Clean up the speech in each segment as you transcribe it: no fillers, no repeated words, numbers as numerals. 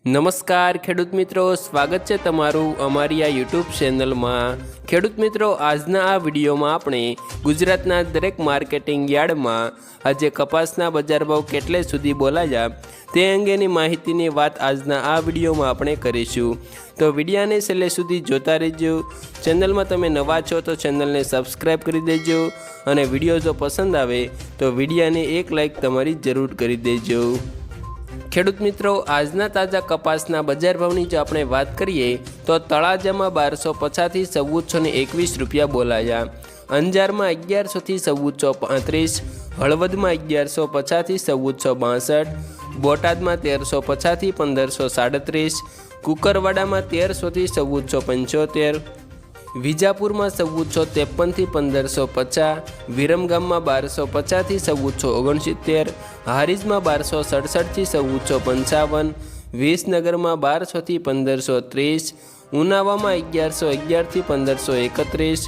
નમસ્કાર ખેડૂત મિત્રો, સ્વાગત છે તમારું અમારી આ યુટ્યુબ ચેનલમાં। ખેડૂત મિત્રો, આજના આ વિડીયોમાં આપણે ગુજરાતના દરેક માર્કેટિંગ યાર્ડમાં આજે કપાસના બજાર ભાવ કેટલે સુધી બોલાયા તે અંગેની માહિતીની વાત આજના આ વિડીયોમાં આપણે કરીશું। તો વિડીયોને છેલ્લે સુધી જોતા રહેજો। ચેનલમાં તમે નવા છો તો ચેનલને સબસ્ક્રાઈબ કરી દેજો અને વિડીયો જો પસંદ આવે તો વિડીયોને એક લાઈક તમારી જરૂર કરી દેજો। ખેડૂત મિત્રો, આજના તાજા કપાસના બજાર ભાવની જો આપણે વાત કરીએ તો તળાજામાં 1250 થી 1421 રૂપિયા બોલાયા, અંજારમાં 1100 થી 1435, હળવદમાં 1150 થી 1462, બોટાદમાં 1350 થી 1537, કુકરવાડામાં 1300 થી 1475, વિજાપુરમાં 1453 થી 1550, વિરમગામમાં 1250 થી 1469, હારીજમાં 1267 થી 1455, વિસનગરમાં 1200 થી 1530, ઉનાવામાં 1111 થી 1531,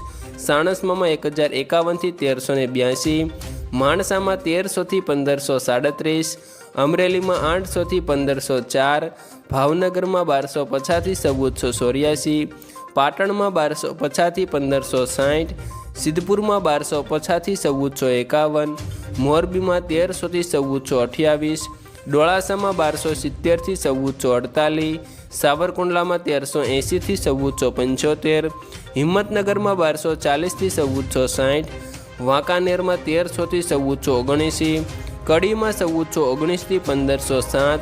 સાણસમાં 1051 થી 1382, માણસામાં 1300 થી 1537, અમરેલીમાં 800 થી 1504, ભાવનગરમાં 1250 થી 1484, પાટણમાં 1250 થી 1560, સિદ્ધપુરમાં 1250 થી 1451, મોરબીમાં 1300 થી 1428, ડોળાસામાં 1270 થી 1448, સાવરકુંડલામાં 1380 થી 1475, હિંમતનગરમાં 1240 થી 1460, વાંકાનેરમાં 1300 થી 1479, કડીમાં 1419 થી 1507,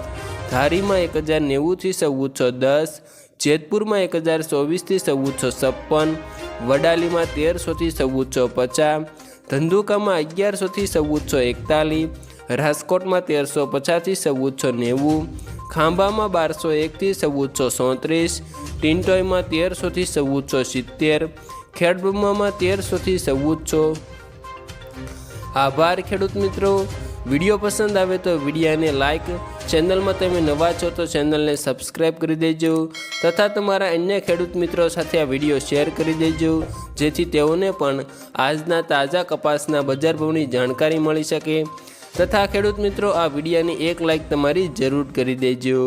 ધારીમાં 1090 થી 1410, જેતપુરમાં 1024 થી 1456, વડાલીમાં 1300 થી 1450, ધંધુકામાં 1100 થી 1441, રાજકોટમાં 1350 થી 1490, ખાંભામાં 1201 થી 1437, ટિન્ટોઈમાં 1300 થી 1470, ખેડબ્રહ્મામાં 1300 થી 1400। આભાર ખેડૂત મિત્રો। વિડીયો પસંદ આવે તો વિડીયોને લાઈક, ચેનલમાં તમે નવા છો તો ચેનલને સબસ્ક્રાઈબ કરી દેજો તથા તમારા અન્ય ખેડૂત મિત્રો સાથે આ વિડીયો શેર કરી દેજો, જેથી તેઓને પણ આજના તાજા કપાસના બજાર ભાવની જાણકારી મળી શકે તથા ખેડૂત મિત્રો આ વિડીયોની એક લાઈક તમારી જરૂર કરી દેજો।